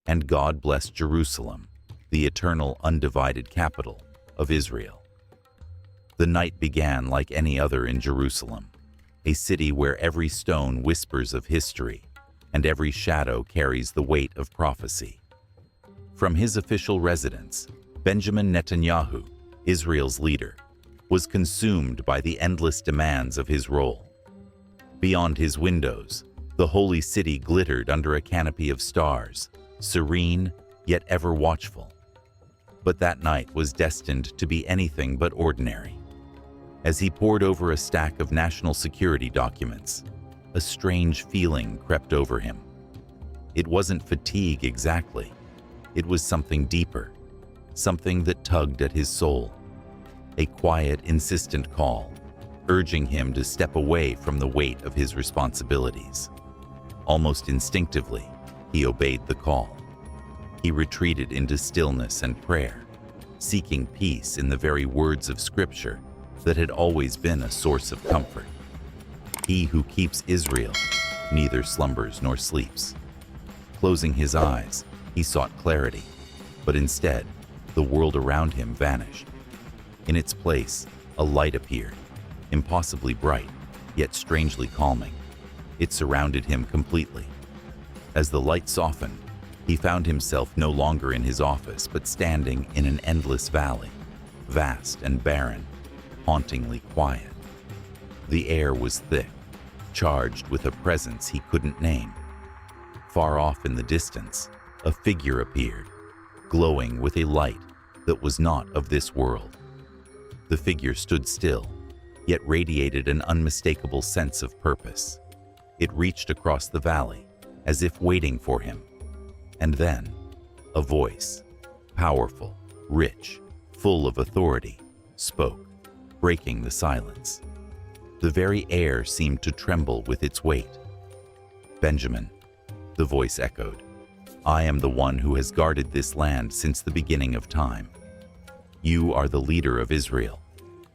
And God blessed Jerusalem, the eternal undivided capital of Israel. The night began like any other in Jerusalem, a city where every stone whispers of history and every shadow carries the weight of prophecy. From his official residence, Benjamin Netanyahu, Israel's leader, was consumed by the endless demands of his role. Beyond his windows, the holy city glittered under a canopy of stars, serene yet ever watchful. But that night was destined to be anything but ordinary. As he pored over a stack of national security documents, a strange feeling crept over him. It wasn't fatigue exactly. It was something deeper, something that tugged at his soul. A quiet, insistent call, urging him to step away from the weight of his responsibilities. Almost instinctively, he obeyed the call. He retreated into stillness and prayer, seeking peace in the very words of Scripture that had always been a source of comfort. He who keeps Israel neither slumbers nor sleeps. Closing his eyes, he sought clarity, but instead, the world around him vanished. In its place, a light appeared, impossibly bright, yet strangely calming. It surrounded him completely. As the light softened, he found himself no longer in his office, but standing in an endless valley, vast and barren, hauntingly quiet. The air was thick, charged with a presence he couldn't name. Far off in the distance, a figure appeared, glowing with a light that was not of this world. The figure stood still, yet radiated an unmistakable sense of purpose. It reached across the valley, as if waiting for him. And then, a voice, powerful, rich, full of authority, spoke, breaking the silence. The very air seemed to tremble with its weight. "Benjamin," the voice echoed, "I am the one who has guarded this land since the beginning of time. You are the leader of Israel,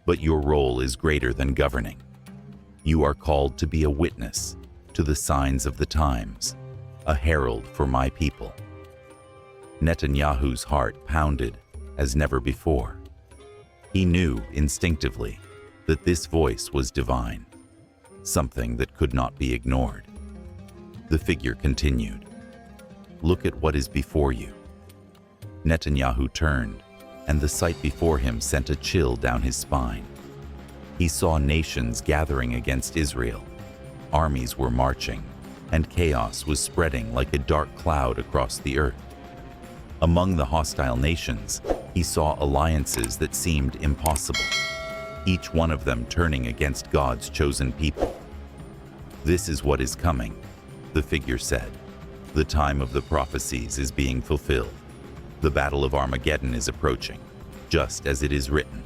but your role is greater than governing. You are called to be a witness to the signs of the times, a herald for my people." Netanyahu's heart pounded as never before. He knew instinctively that this voice was divine, something that could not be ignored. The figure continued, "Look at what is before you." Netanyahu turned, and the sight before him sent a chill down his spine. He saw nations gathering against Israel. Armies were marching, and chaos was spreading like a dark cloud across the earth. Among the hostile nations, he saw alliances that seemed impossible, each one of them turning against God's chosen people. "This is what is coming," the figure said. "The time of the prophecies is being fulfilled. The battle of Armageddon is approaching, just as it is written."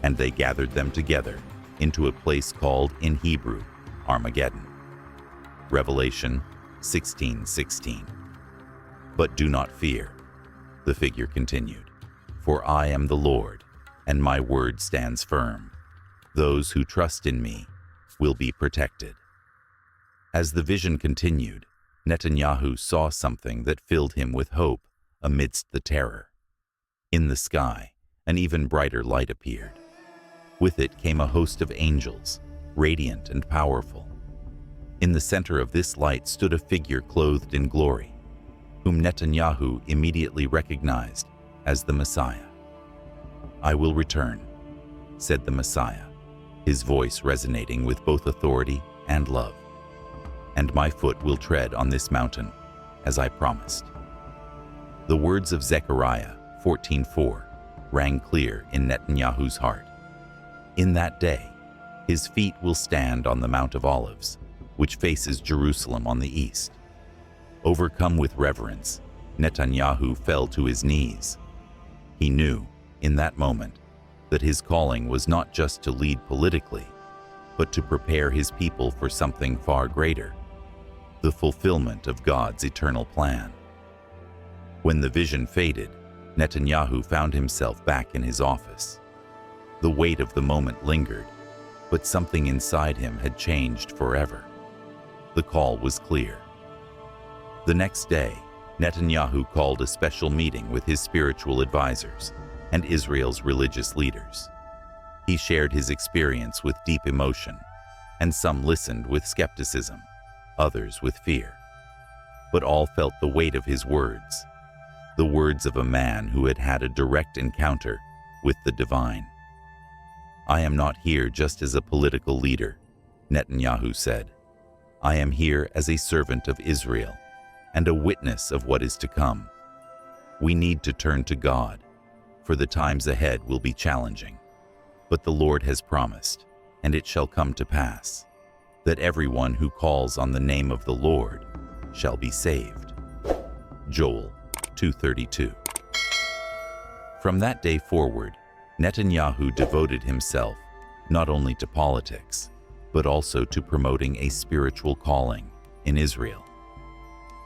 And they gathered them together into a place called in Hebrew, Armageddon. Revelation 16:16. "But do not fear," the figure continued, "for I am the Lord, and my word stands firm. Those who trust in me will be protected." As the vision continued, Netanyahu saw something that filled him with hope amidst the terror. In the sky, an even brighter light appeared. With it came a host of angels, radiant and powerful. In the center of this light stood a figure clothed in glory, whom Netanyahu immediately recognized as the Messiah. "I will return," said the Messiah, his voice resonating with both authority and love. "And my foot will tread on this mountain, as I promised." The words of Zechariah 14:4 rang clear in Netanyahu's heart. In that day, his feet will stand on the Mount of Olives, which faces Jerusalem on the east. Overcome with reverence, Netanyahu fell to his knees. He knew, in that moment, that his calling was not just to lead politically, but to prepare his people for something far greater, the fulfillment of God's eternal plan. When the vision faded, Netanyahu found himself back in his office. The weight of the moment lingered, but something inside him had changed forever. The call was clear. The next day, Netanyahu called a special meeting with his spiritual advisors and Israel's religious leaders. He shared his experience with deep emotion, and some listened with skepticism, others with fear. But all felt the weight of his words, the words of a man who had had a direct encounter with the divine. "I am not here just as a political leader," Netanyahu said. "I am here as a servant of Israel and a witness of what is to come. We need to turn to God, for the times ahead will be challenging. But the Lord has promised, and it shall come to pass, that everyone who calls on the name of the Lord shall be saved." Joel 2:32. From that day forward, Netanyahu devoted himself not only to politics, but also to promoting a spiritual calling in Israel.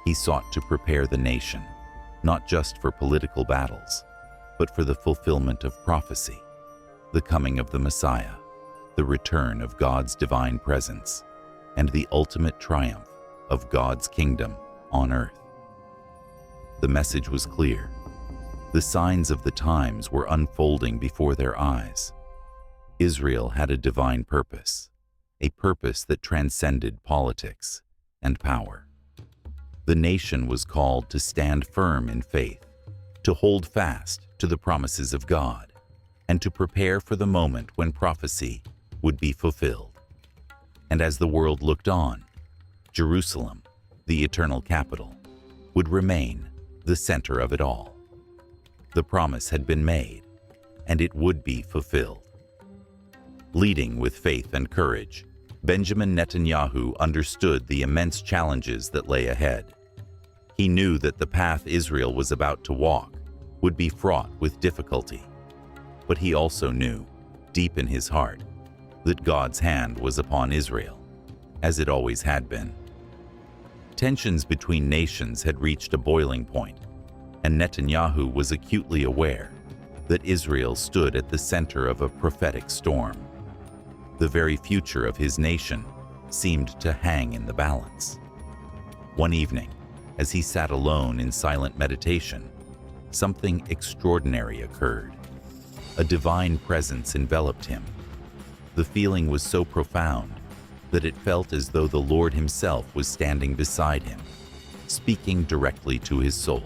He sought to prepare the nation, not just for political battles, but for the fulfillment of prophecy, the coming of the Messiah, the return of God's divine presence, and the ultimate triumph of God's kingdom on earth. The message was clear. The signs of the times were unfolding before their eyes. Israel had a divine purpose, a purpose that transcended politics and power. The nation was called to stand firm in faith, to hold fast to the promises of God, and to prepare for the moment when prophecy would be fulfilled. And as the world looked on, Jerusalem, the eternal capital, would remain the center of it all. The promise had been made, and it would be fulfilled. Leading with faith and courage, Benjamin Netanyahu understood the immense challenges that lay ahead. He knew that the path Israel was about to walk would be fraught with difficulty. But he also knew, deep in his heart, that God's hand was upon Israel, as it always had been. Tensions between nations had reached a boiling point, and Netanyahu was acutely aware that Israel stood at the center of a prophetic storm. The very future of his nation seemed to hang in the balance. One evening, as he sat alone in silent meditation, something extraordinary occurred. A divine presence enveloped him. The feeling was so profound that it felt as though the Lord himself was standing beside him, speaking directly to his soul.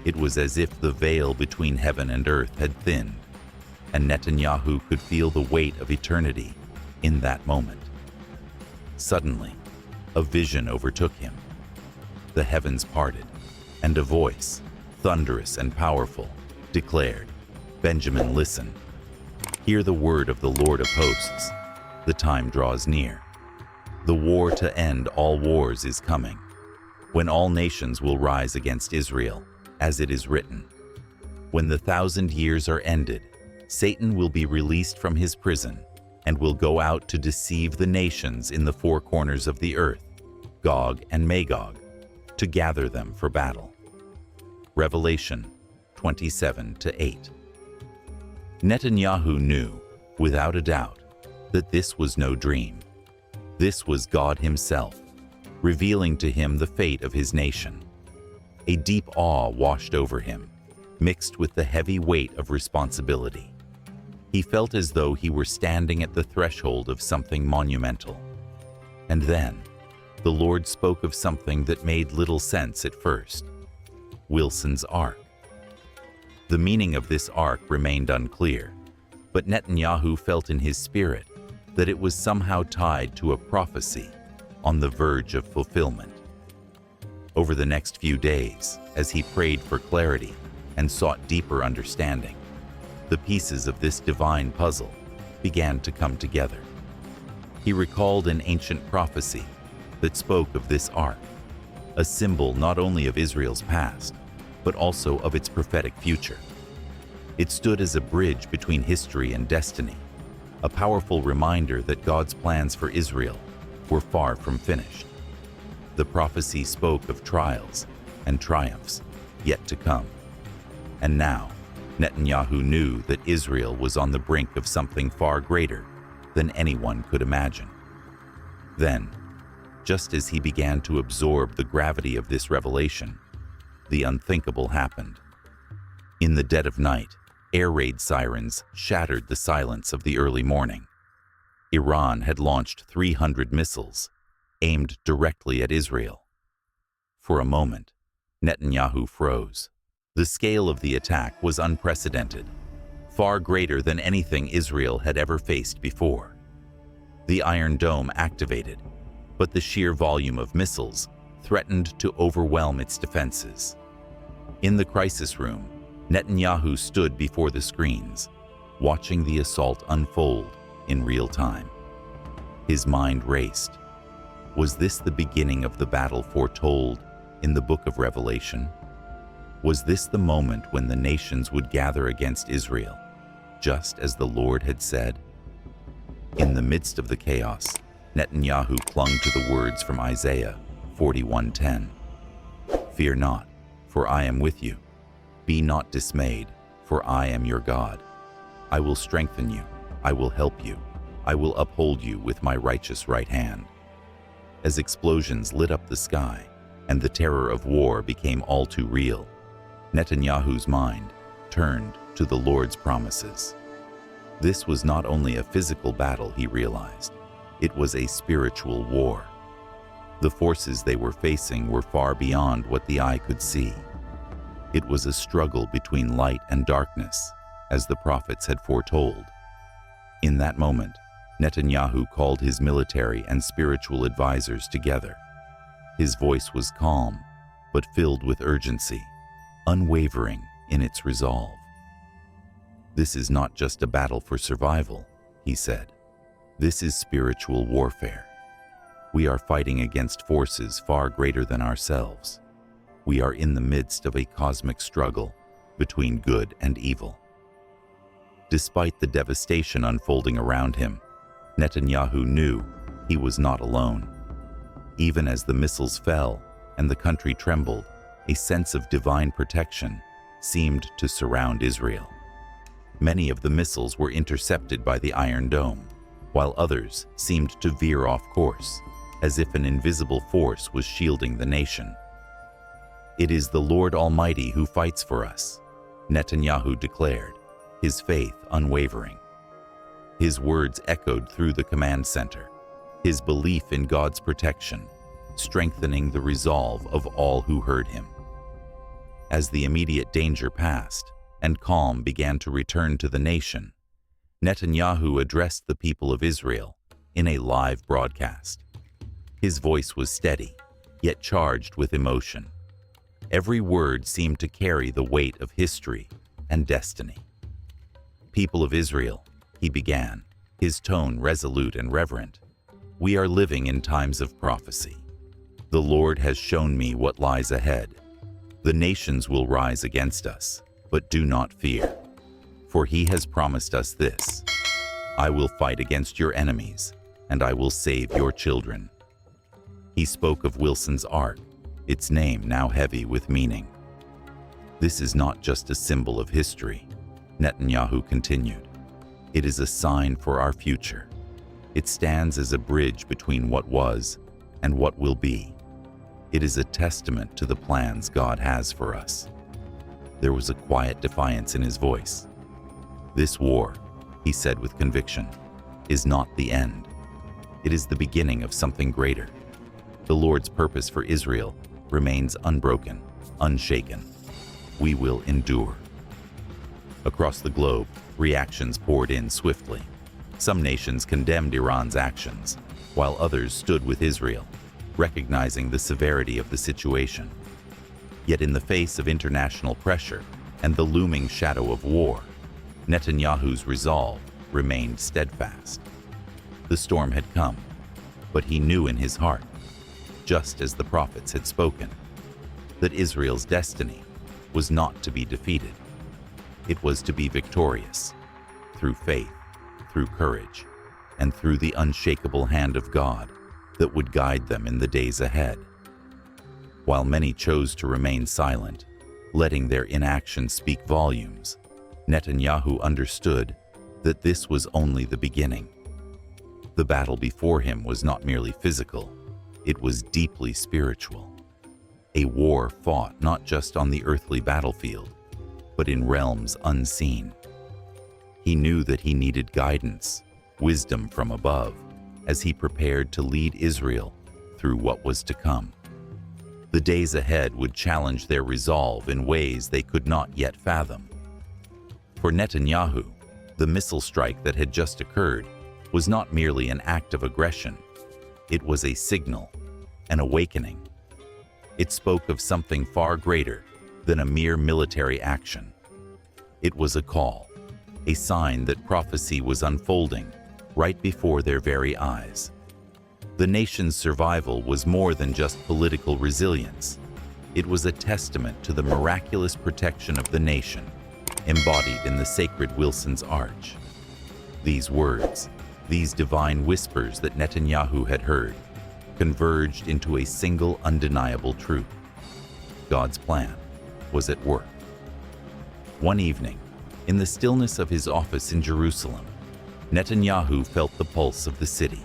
It was as if the veil between heaven and earth had thinned, and Netanyahu could feel the weight of eternity in that moment. Suddenly, a vision overtook him. The heavens parted, and a voice, thunderous and powerful, declared, "Benjamin, listen. Hear the word of the Lord of hosts. The time draws near. The war to end all wars is coming, when all nations will rise against Israel, as it is written. When the 1,000 years are ended, Satan will be released from his prison and will go out to deceive the nations in the four corners of the earth, Gog and Magog, to gather them for battle." Revelation 27:8. Netanyahu knew, without a doubt, that this was no dream. This was God himself, revealing to him the fate of his nation. A deep awe washed over him, mixed with the heavy weight of responsibility. He felt as though he were standing at the threshold of something monumental. And then, the Lord spoke of something that made little sense at first: Wilson's Ark. The meaning of this ark remained unclear, but Netanyahu felt in his spirit that it was somehow tied to a prophecy on the verge of fulfillment. Over the next few days, as he prayed for clarity and sought deeper understanding, the pieces of this divine puzzle began to come together. He recalled an ancient prophecy that spoke of this ark, a symbol not only of Israel's past, but also of its prophetic future. It stood as a bridge between history and destiny, a powerful reminder that God's plans for Israel were far from finished. The prophecy spoke of trials and triumphs yet to come. And now, Netanyahu knew that Israel was on the brink of something far greater than anyone could imagine. Then, just as he began to absorb the gravity of this revelation, the unthinkable happened. In the dead of night, air raid sirens shattered the silence of the early morning. Iran had launched 300 missiles, aimed directly at Israel. For a moment, Netanyahu froze. The scale of the attack was unprecedented, far greater than anything Israel had ever faced before. The Iron Dome activated, but the sheer volume of missiles threatened to overwhelm its defenses. In the crisis room, Netanyahu stood before the screens, watching the assault unfold in real time. His mind raced. Was this the beginning of the battle foretold in the book of Revelation? Was this the moment when the nations would gather against Israel, just as the Lord had said? In the midst of the chaos, Netanyahu clung to the words from Isaiah 41:10. "Fear not, for I am with you. Be not dismayed, for I am your God. I will strengthen you, I will help you, I will uphold you with my righteous right hand." As explosions lit up the sky and the terror of war became all too real, Netanyahu's mind turned to the Lord's promises. This was not only a physical battle, he realized. It was a spiritual war. The forces they were facing were far beyond what the eye could see. It was a struggle between light and darkness, as the prophets had foretold. In that moment, Netanyahu called his military and spiritual advisors together. His voice was calm, but filled with urgency, unwavering in its resolve. "This is not just a battle for survival," he said. "This is spiritual warfare. We are fighting against forces far greater than ourselves. We are in the midst of a cosmic struggle between good and evil." Despite the devastation unfolding around him, Netanyahu knew he was not alone. Even as the missiles fell and the country trembled, a sense of divine protection seemed to surround Israel. Many of the missiles were intercepted by the Iron Dome, while others seemed to veer off course, as if an invisible force was shielding the nation. "It is the Lord Almighty who fights for us," Netanyahu declared, his faith unwavering. His words echoed through the command center, his belief in God's protection, strengthening the resolve of all who heard him. As the immediate danger passed and calm began to return to the nation, Netanyahu addressed the people of Israel in a live broadcast. His voice was steady, yet charged with emotion. Every word seemed to carry the weight of history and destiny. "People of Israel," he began, his tone resolute and reverent, "we are living in times of prophecy. The Lord has shown me what lies ahead. The nations will rise against us, but do not fear. For he has promised us this: I will fight against your enemies, and I will save your children." He spoke of Wilson's Ark, its name now heavy with meaning. "This is not just a symbol of history," Netanyahu continued. "It is a sign for our future. It stands as a bridge between what was and what will be. It is a testament to the plans God has for us." There was a quiet defiance in his voice. "This war," he said with conviction, "is not the end. It is the beginning of something greater. The Lord's purpose for Israel remains unbroken, unshaken. We will endure." Across the globe, reactions poured in swiftly. Some nations condemned Iran's actions, while others stood with Israel, recognizing the severity of the situation. Yet in the face of international pressure and the looming shadow of war, Netanyahu's resolve remained steadfast. The storm had come, but he knew in his heart, just as the prophets had spoken, that Israel's destiny was not to be defeated. It was to be victorious, through faith, through courage, and through the unshakable hand of God that would guide them in the days ahead. While many chose to remain silent, letting their inaction speak volumes, Netanyahu understood that this was only the beginning. The battle before him was not merely physical, it was deeply spiritual. a war fought not just on the earthly battlefield, but in realms unseen. He knew that he needed guidance, wisdom from above, as he prepared to lead Israel through what was to come. The days ahead would challenge their resolve in ways they could not yet fathom. For Netanyahu, the missile strike that had just occurred was not merely an act of aggression. It was a signal, an awakening. It spoke of something far greater than a mere military action. It was a call, a sign that prophecy was unfolding right before their very eyes. The nation's survival was more than just political resilience. It was a testament to the miraculous protection of the nation, embodied in the sacred Wilson's Arch. These words, these divine whispers that Netanyahu had heard, converged into a single undeniable truth. God's plan was at work. One evening, in the stillness of his office in Jerusalem, Netanyahu felt the pulse of the city.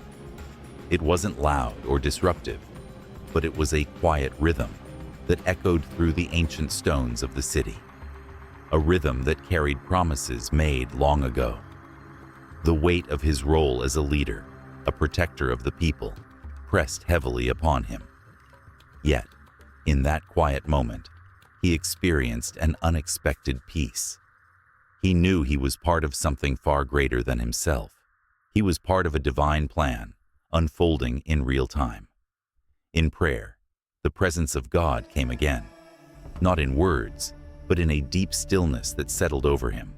It wasn't loud or disruptive, but it was a quiet rhythm that echoed through the ancient stones of the city. A rhythm that carried promises made long ago. The weight of his role as a leader, a protector of the people, pressed heavily upon him. Yet, in that quiet moment, he experienced an unexpected peace. He knew he was part of something far greater than himself. He was part of a divine plan, unfolding in real time. In prayer, the presence of God came again, not in words, but in a deep stillness that settled over him.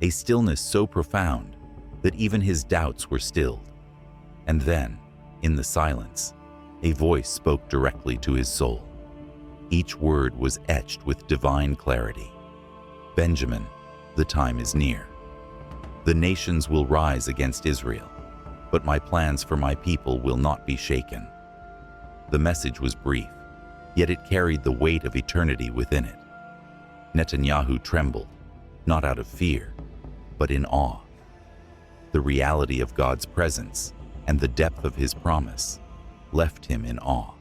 A stillness so profound that even his doubts were stilled. And then, in the silence, a voice spoke directly to his soul. Each word was etched with divine clarity. "Benjamin, the time is near. The nations will rise against Israel, but my plans for my people will not be shaken." The message was brief, yet it carried the weight of eternity within it. Netanyahu trembled, not out of fear, but in awe. The reality of God's presence and the depth of his promise left him in awe.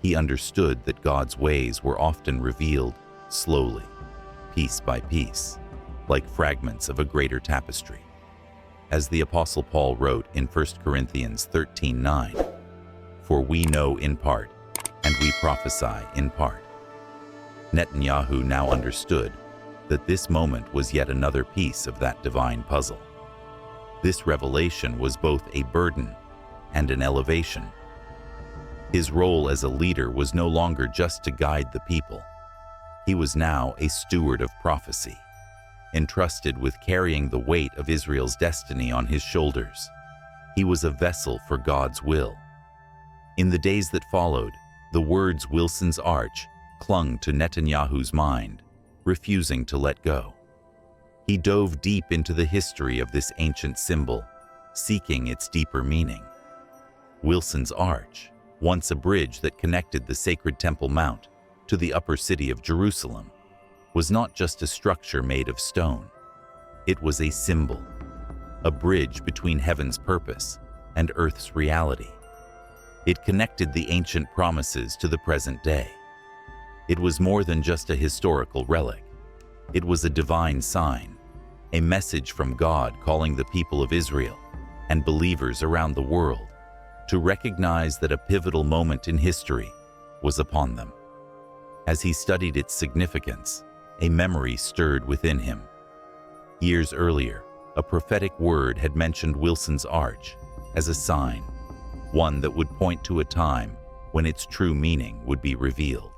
He understood that God's ways were often revealed slowly, piece by piece, like fragments of a greater tapestry. As the Apostle Paul wrote in 1 Corinthians 13:9, "For we know in part, and we prophesy in part." Netanyahu now understood that this moment was yet another piece of that divine puzzle. This revelation was both a burden and an elevation. His role as a leader was no longer just to guide the people. He was now a steward of prophecy, entrusted with carrying the weight of Israel's destiny on his shoulders. He was a vessel for God's will. In the days that followed, the words Wilson's Arch clung to Netanyahu's mind, refusing to let go. He dove deep into the history of this ancient symbol, seeking its deeper meaning. Wilson's Arch, once a bridge that connected the sacred Temple Mount to the upper city of Jerusalem, was not just a structure made of stone. It was a symbol, a bridge between heaven's purpose and earth's reality. It connected the ancient promises to the present day. It was more than just a historical relic. It was a divine sign, a message from God calling the people of Israel and believers around the world to recognize that a pivotal moment in history was upon them. As he studied its significance, a memory stirred within him. Years earlier, a prophetic word had mentioned Wilson's Arch as a sign, one that would point to a time when its true meaning would be revealed.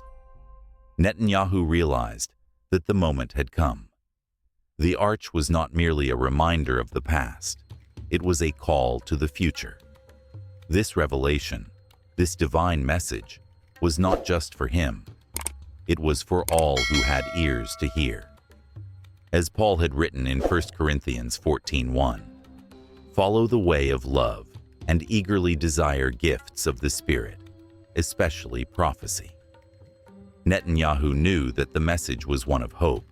Netanyahu realized that the moment had come. The arch was not merely a reminder of the past, it was a call to the future. This revelation, this divine message, was not just for him. It was for all who had ears to hear. As Paul had written in 1 Corinthians 14:1, "Follow the way of love and eagerly desire gifts of the Spirit, especially prophecy." Netanyahu knew that the message was one of hope,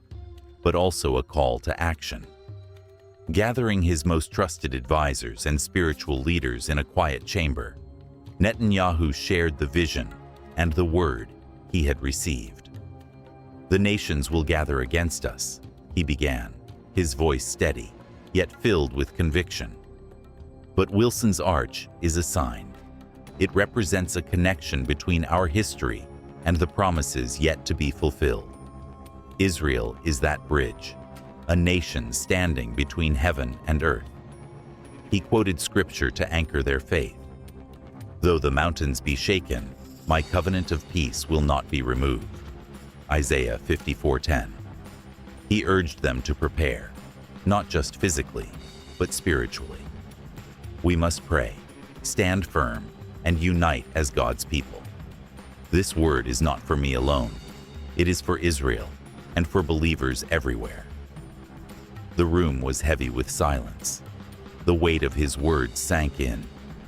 but also a call to action. Gathering his most trusted advisors and spiritual leaders in a quiet chamber, Netanyahu shared the vision and the word he had received. "The nations will gather against us," he began, his voice steady, yet filled with conviction. But Wilson's arch is a sign. It represents a connection between our history and the promises yet to be fulfilled. Israel is that bridge, a nation standing between heaven and earth. He quoted scripture to anchor their faith. "Though the mountains be shaken, my covenant of peace will not be removed." Isaiah 54:10. He urged them to prepare, not just physically, but spiritually. We must pray, stand firm, and unite as God's people. This word is not for me alone. It is for Israel and for believers everywhere. The room was heavy with silence. The weight of his words sank in,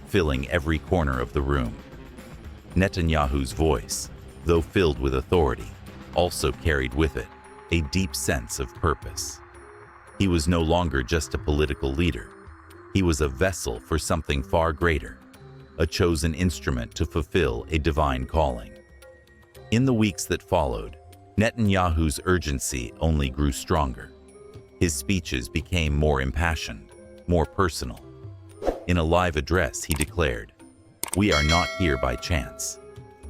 filling every corner of the room. Netanyahu's voice, though filled with authority, also carried with it a deep sense of purpose. He was no longer just a political leader. He was a vessel for something far greater, a chosen instrument to fulfill a divine calling. In the weeks that followed, Netanyahu's urgency only grew stronger. His speeches became more impassioned, more personal. In a live address, he declared, "We are not here by chance.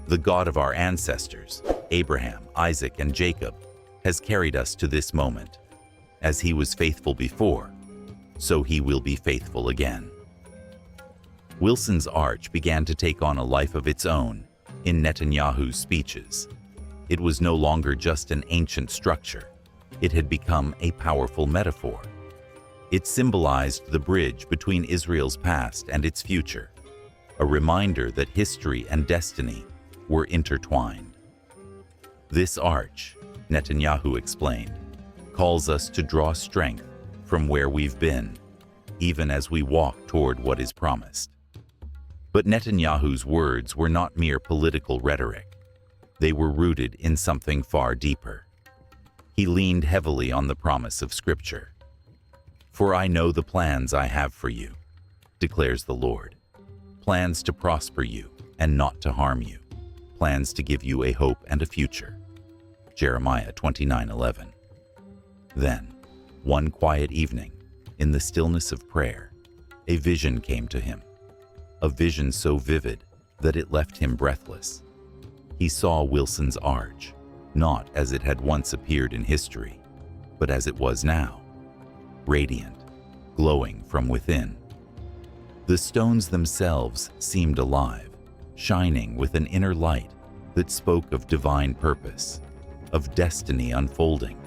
The God of our ancestors, Abraham, Isaac, and Jacob, has carried us to this moment. As he was faithful before, so he will be faithful again." Wilson's arch began to take on a life of its own in Netanyahu's speeches. It was no longer just an ancient structure. It had become a powerful metaphor. It symbolized the bridge between Israel's past and its future, a reminder that history and destiny were intertwined. "This arch," Netanyahu explained, "calls us to draw strength from where we've been, even as we walk toward what is promised." But Netanyahu's words were not mere political rhetoric. They were rooted in something far deeper. He leaned heavily on the promise of Scripture. "For I know the plans I have for you," declares the Lord. "Plans to prosper you and not to harm you. Plans to give you a hope and a future." Jeremiah 29:11. Then, one quiet evening, in the stillness of prayer, a vision came to him. A vision so vivid that it left him breathless. He saw Wilson's arch, not as it had once appeared in history, but as it was now, radiant, glowing from within. The stones themselves seemed alive, shining with an inner light that spoke of divine purpose, of destiny unfolding.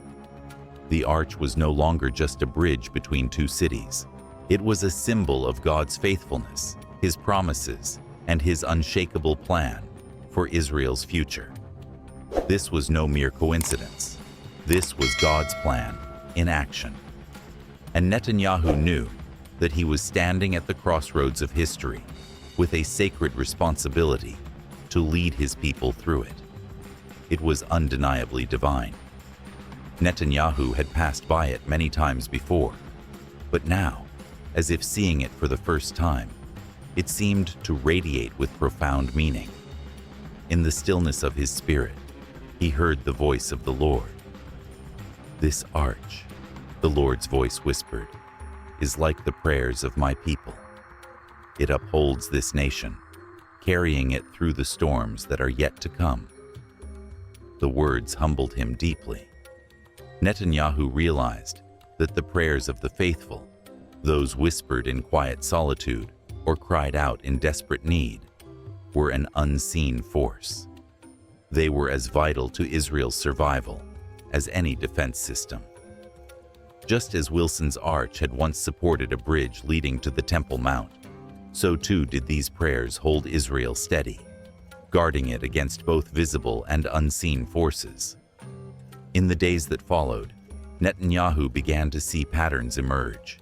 The arch was no longer just a bridge between two cities. It was a symbol of God's faithfulness, His promises, and His unshakable plan for Israel's future. This was no mere coincidence. This was God's plan in action. And Netanyahu knew that he was standing at the crossroads of history with a sacred responsibility to lead his people through it. It was undeniably divine. Netanyahu had passed by it many times before, but now, as if seeing it for the first time, it seemed to radiate with profound meaning. In the stillness of his spirit, he heard the voice of the Lord. "This arch," the Lord's voice whispered, "is like the prayers of my people. It upholds this nation, carrying it through the storms that are yet to come." The words humbled him deeply. Netanyahu realized that the prayers of the faithful, those whispered in quiet solitude or cried out in desperate need, were an unseen force. They were as vital to Israel's survival as any defense system. Just as Wilson's arch had once supported a bridge leading to the Temple Mount, so too did these prayers hold Israel steady, guarding it against both visible and unseen forces. In the days that followed, Netanyahu began to see patterns emerge.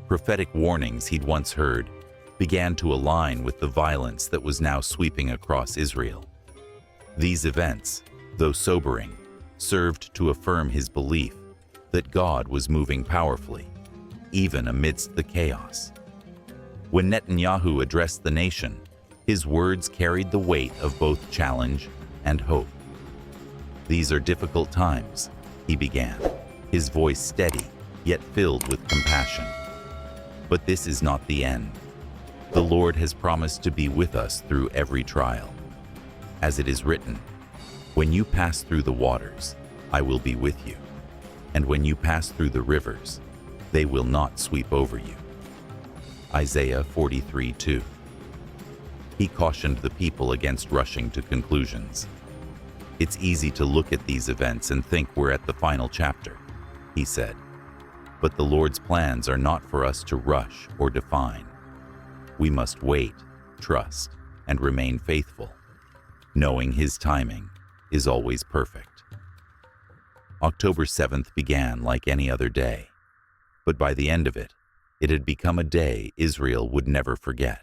Prophetic warnings he'd once heard began to align with the violence that was now sweeping across Israel. These events, though sobering, served to affirm his belief that God was moving powerfully, even amidst the chaos. When Netanyahu addressed the nation, his words carried the weight of both challenge and hope. "These are difficult times," he began, his voice steady, yet filled with compassion. "But this is not the end. The Lord has promised to be with us through every trial. As it is written, 'When you pass through the waters, I will be with you. And when you pass through the rivers, they will not sweep over you.'" Isaiah 43:2. He cautioned the people against rushing to conclusions. "It's easy to look at these events and think we're at the final chapter," he said. "But the Lord's plans are not for us to rush or define. We must wait, trust, and remain faithful, knowing His timing is always perfect." October 7th began like any other day, but by the end of it, it had become a day Israel would never forget.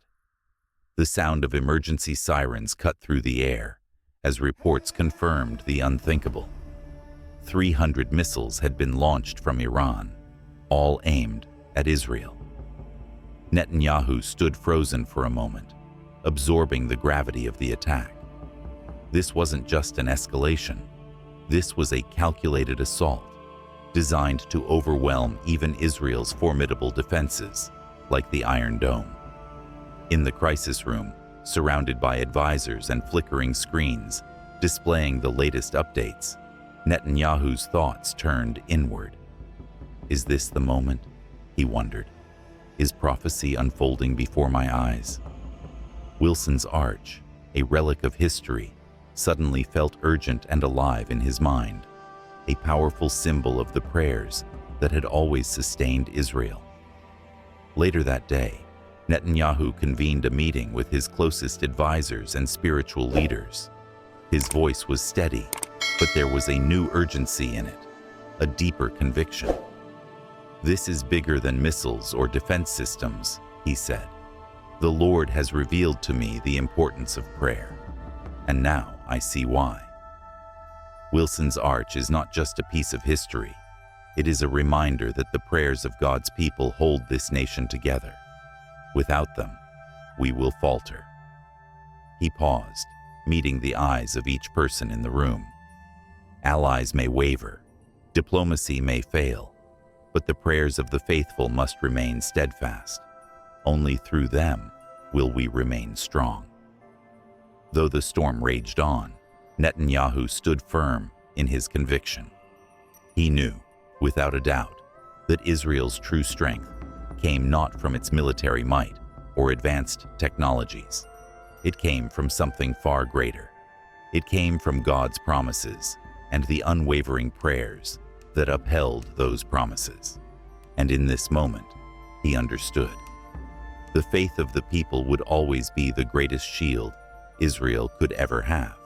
The sound of emergency sirens cut through the air as reports confirmed the unthinkable. 300 missiles had been launched from Iran, all aimed at Israel. Netanyahu stood frozen for a moment, absorbing the gravity of the attack. This wasn't just an escalation. This was a calculated assault, designed to overwhelm even Israel's formidable defenses, like the Iron Dome. In the crisis room, surrounded by advisors and flickering screens displaying the latest updates, Netanyahu's thoughts turned inward. "Is this the moment?" he wondered. "Is prophecy unfolding before my eyes?" Wilson's Arch, a relic of history, suddenly felt urgent and alive in his mind, a powerful symbol of the prayers that had always sustained Israel. Later that day, Netanyahu convened a meeting with his closest advisors and spiritual leaders. His voice was steady, but there was a new urgency in it, a deeper conviction. "This is bigger than missiles or defense systems," he said. "The Lord has revealed to me the importance of prayer, and now I see why." Wilson's Arch is not just a piece of history. It is a reminder that the prayers of God's people hold this nation together. Without them, we will falter. He paused, meeting the eyes of each person in the room. Allies may waver, diplomacy may fail, but the prayers of the faithful must remain steadfast. Only through them will we remain strong. Though the storm raged on, Netanyahu stood firm in his conviction. He knew, without a doubt, that Israel's true strength came not from its military might or advanced technologies. It came from something far greater. It came from God's promises and the unwavering prayers that upheld those promises. And in this moment, he understood. The faith of the people would always be the greatest shield Israel could ever have.